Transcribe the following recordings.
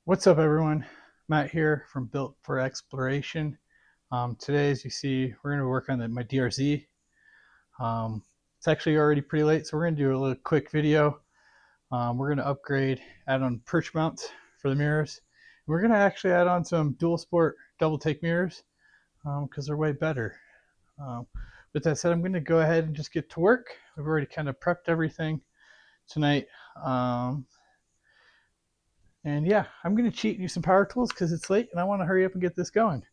What's up, everyone? Matt here from Built for Exploration. Today, as you see, we're going to work on my DRZ. It's actually already pretty late, so we're going to do a little quick video. We're going to upgrade, add on perch mounts for the mirrors. We're going to actually add on some dual sport double take mirrors because they're way better. With that said, I'm going to go ahead and just get to work. We've already kind of prepped everything tonight. And yeah, I'm going to cheat and use some power tools because it's late and I want to hurry up and get this going.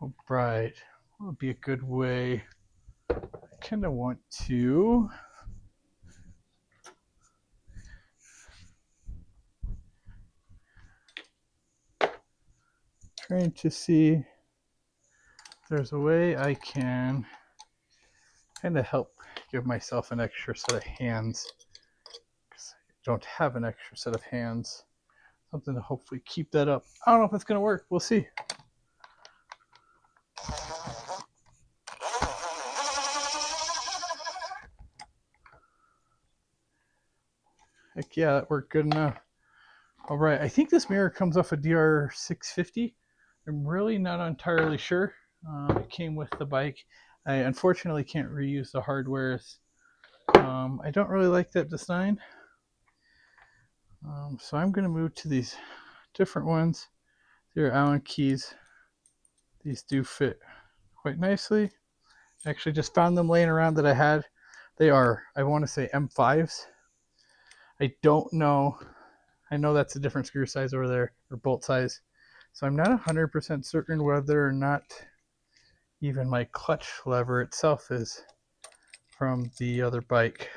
All right, what would be a good way? I kind of want to trying to see if there's a way I can kind of help give myself an extra set of hands because I don't have an extra set of hands. Something to hopefully keep that up. I don't know if it's going to work. We'll see. Heck yeah, that worked good enough. All right, I think this mirror comes off a DR650. I'm really not entirely sure. It came with the bike. I unfortunately can't reuse the hardwares. I don't really like that design. So I'm going to move to these different ones. They're Allen keys. These do fit quite nicely. I actually just found them laying around that I had. They are, I want to say, M5s. I don't know. I know that's a different screw size over there, or bolt size. So I'm not 100% certain whether or not even my clutch lever itself is from the other bike.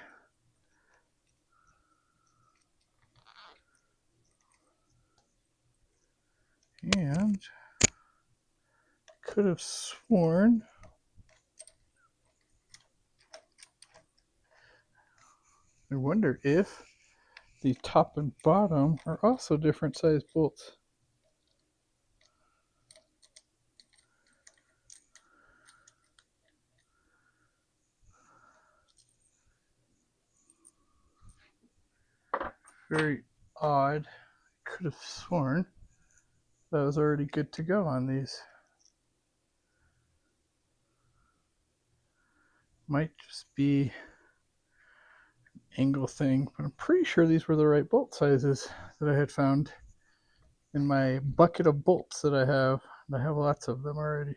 And could have sworn I wonder if the top and bottom are also different size bolts. Very odd. Could have sworn that was already good to go on these. Might just be an angle thing, but I'm pretty sure these were the right bolt sizes that I had found in my bucket of bolts that I have. And I have lots of them already.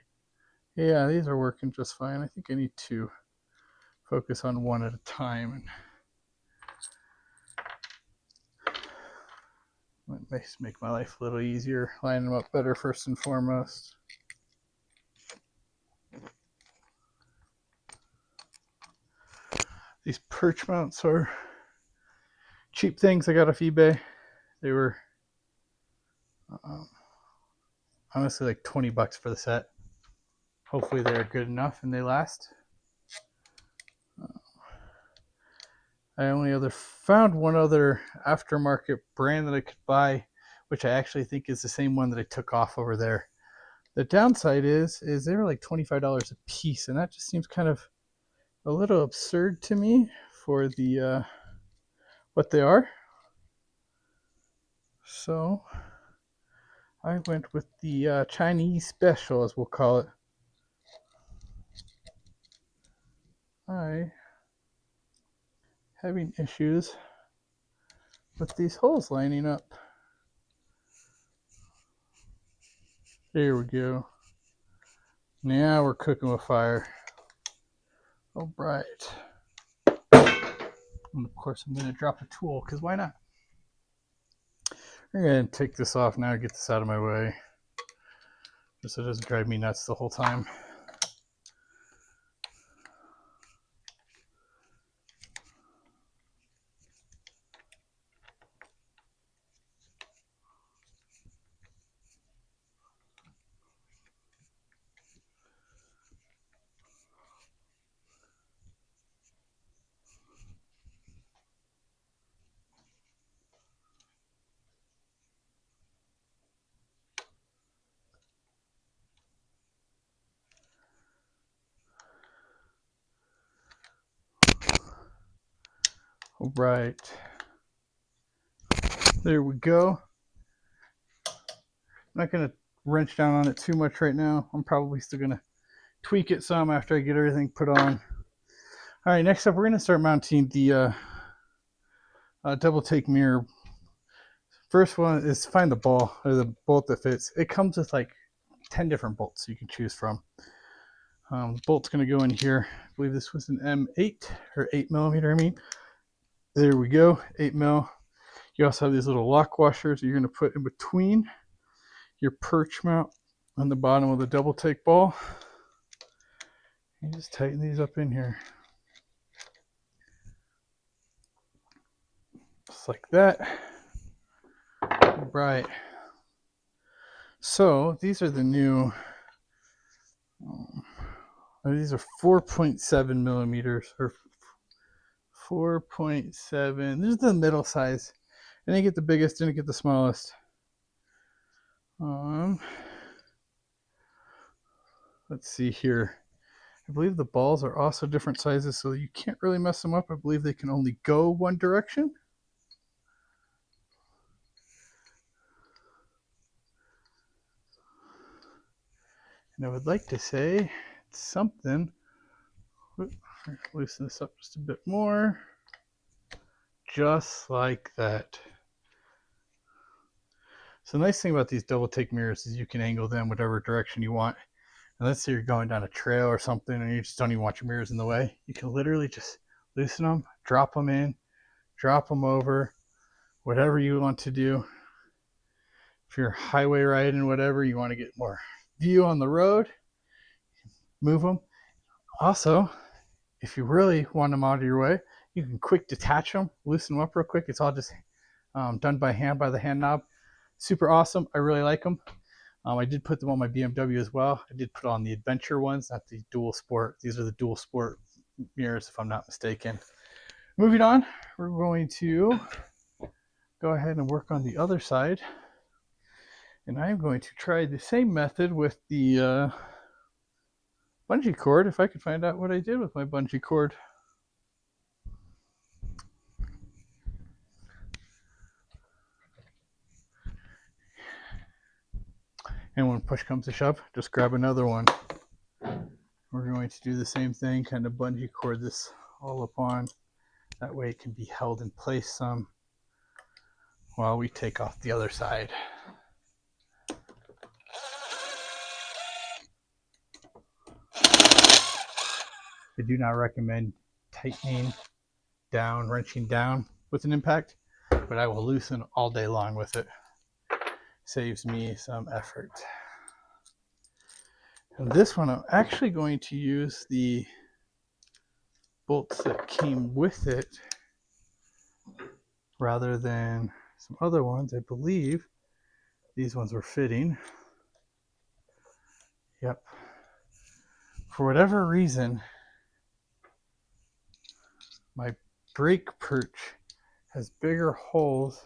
Yeah, these are working just fine. I think I need to focus on one at a time. And it may make my life a little easier, line them up better first and foremost. These perch mounts are cheap things I got off eBay. They were honestly like 20 bucks for the set. Hopefully they're good enough and they last. I only found one other aftermarket brand that I could buy, which I actually think is the same one that I took off over there. The downside is they were like $25 a piece, and that just seems kind of a little absurd to me for the what they are. So I went with the Chinese special, as we'll call it. I having issues with these holes lining up. There we go. Now we're cooking with fire. All right. And of course, I'm going to drop a tool because why not? We're going to take this off now, get this out of my way, just so it doesn't drive me nuts the whole time. All right. There we go. I'm not going to wrench down on it too much right now. I'm probably still going to tweak it some after I get everything put on. All right, next up, we're going to start mounting the double take mirror. First one is find the ball or the bolt that fits. It comes with like 10 different bolts you can choose from. The bolt's going to go in here. I believe this was an M8 or 8 millimeter. I mean, there we go, 8 mil. You also have these little lock washers you're going to put in between your perch mount on the bottom of the double take ball. You just tighten these up in here. Just like that. Right. So these are the new, these are 4.7 millimeters or 4.7. This is the middle size. I didn't get the biggest, didn't get the smallest. Let's see here. I believe the balls are also different sizes, so you can't really mess them up. I believe they can only go one direction. And I would like to say it's something. Loosen this up just a bit more. Just like that. So the nice thing about these double take mirrors is you can angle them whatever direction you want. And let's say you're going down a trail or something and you just don't even want your mirrors in the way. You can literally just loosen them, drop them in, drop them over, whatever you want to do. If you're highway riding, whatever, you want to get more view on the road, move them. Also, if you really want them out of your way, you can quick detach them, loosen them up real quick. It's all just done by hand, by the hand knob. Super awesome. I really like them. I did put them on my BMW as well. I did put on the adventure ones, not the dual sport. These are the dual sport mirrors, if I'm not mistaken. Moving on, we're going to go ahead and work on the other side. And I'm going to try the same method with the bungee cord, if I could find out what I did with my bungee cord. And when push comes to shove, just grab another one. We're going to do the same thing, kind of bungee cord this all up on. That way it can be held in place some while we take off the other side. I do not recommend tightening down, wrenching down with an impact, but I will loosen all day long with it. Saves me some effort. And this one, I'm actually going to use the bolts that came with it rather than some other ones. I believe these ones were fitting. Yep. For whatever reason, my brake perch has bigger holes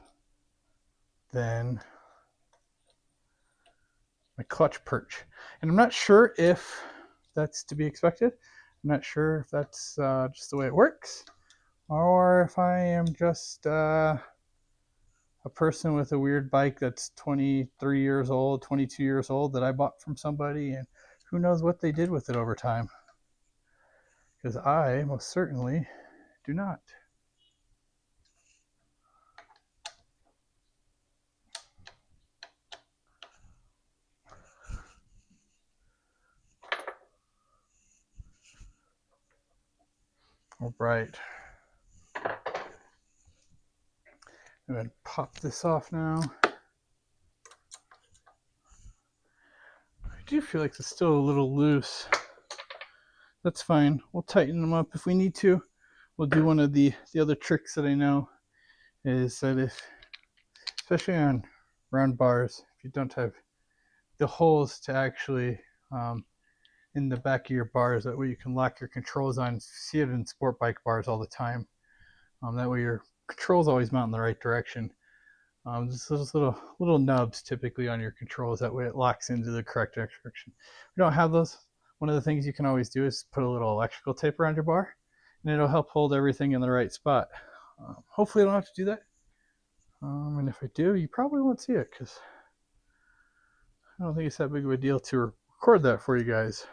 than my clutch perch. And I'm not sure if that's to be expected. I'm not sure if that's just the way it works, or if I am just a person with a weird bike that's 23 years old, 22 years old that I bought from somebody, and who knows what they did with it over time. Because I most certainly do not. All right. I'm going to pop this off now. I do feel like it's still a little loose. That's fine. We'll tighten them up if we need to. We'll do one of the other tricks that I know is that if, especially on round bars, if you don't have the holes to actually in the back of your bars, that way you can lock your controls on. You see it in sport bike bars all the time. That way your controls always mount in the right direction. Just those little nubs typically on your controls. That way it locks into the correct direction. If you don't have those, one of the things you can always do is put a little electrical tape around your bar, and it'll help hold everything in the right spot. Hopefully I don't have to do that. And if I do, you probably won't see it because I don't think it's that big of a deal to record that for you guys.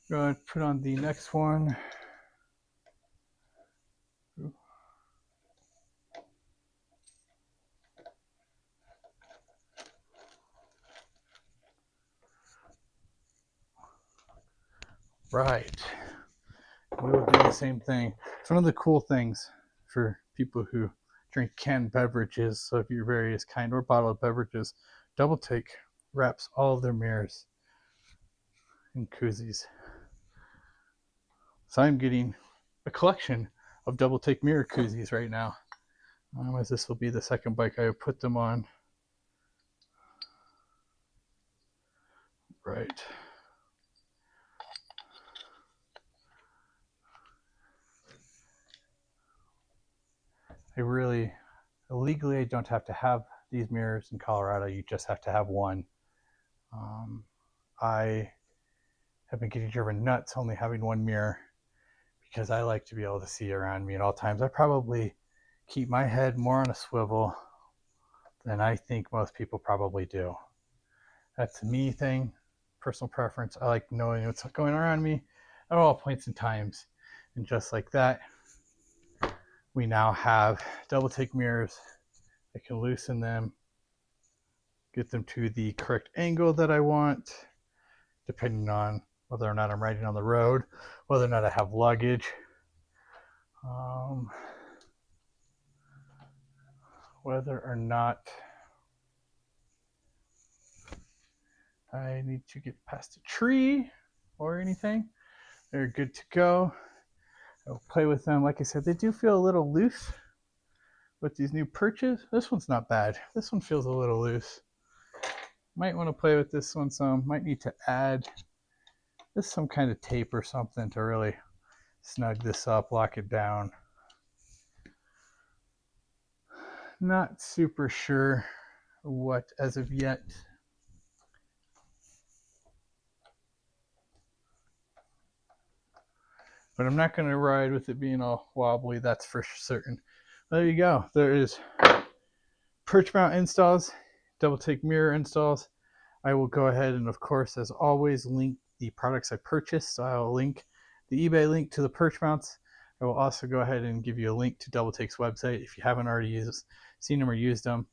Go ahead and put on the next one. Right. We will do the same thing. It's one of the cool things for people who drink canned beverages, so if you're various kind or bottled beverages, Double Take wraps all of their mirrors in koozies. So I'm getting a collection of Double Take mirror koozies right now, as this will be the second bike I put them on. Right. Illegally, I don't have to have these mirrors in Colorado. You just have to have one. I have been getting driven nuts only having one mirror because I like to be able to see around me at all times. I probably keep my head more on a swivel than I think most people probably do. That's a me thing, personal preference. I like knowing what's going around me at all points and times. And just like that, we now have Double Take mirrors. I can loosen them, get them to the correct angle that I want, depending on whether or not I'm riding on the road, whether or not I have luggage, whether or not I need to get past a tree or anything. They're good to go. I'll play with them. Like I said, they do feel a little loose with these new perches. This one's not bad. This one feels a little loose. Might want to play with this one some. Might need to add this some kind of tape or something to really snug this up, lock it down. Not super sure what as of yet. But I'm not going to ride with it being all wobbly, that's for certain. There you go. There is perch mount installs, Double Take mirror installs. I will go ahead and, of course, as always, link the products I purchased. So I will link the eBay link to the perch mounts. I will also go ahead and give you a link to Double Take's website if you haven't already seen them or used them.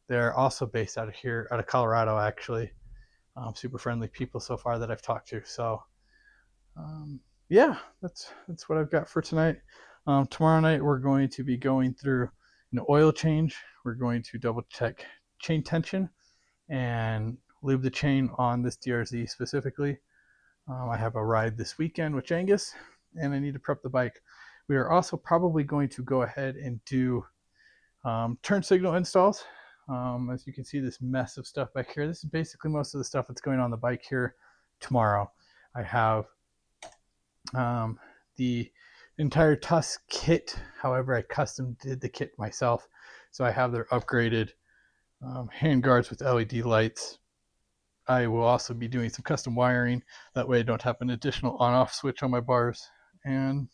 They're also based out of Colorado, actually. Super friendly people so far that I've talked to. So, yeah, that's what I've got for tonight. Tomorrow night we're going to be going through an oil change. We're going to double check chain tension and lube the chain on this DRZ specifically. I have a ride this weekend with Angus, and I need to prep the bike. We are also probably going to go ahead and do turn signal installs. As you can see, this mess of stuff back here, this is basically most of the stuff that's going on the bike here tomorrow. I have the entire Tusk kit. However, I custom did the kit myself. So I have their upgraded hand guards with LED lights. I will also be doing some custom wiring. That way I don't have an additional on-off switch on my bars. And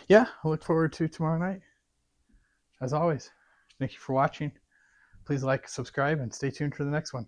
yeah, I look forward to tomorrow night. As always, thank you for watching. Please like, subscribe, and stay tuned for the next one.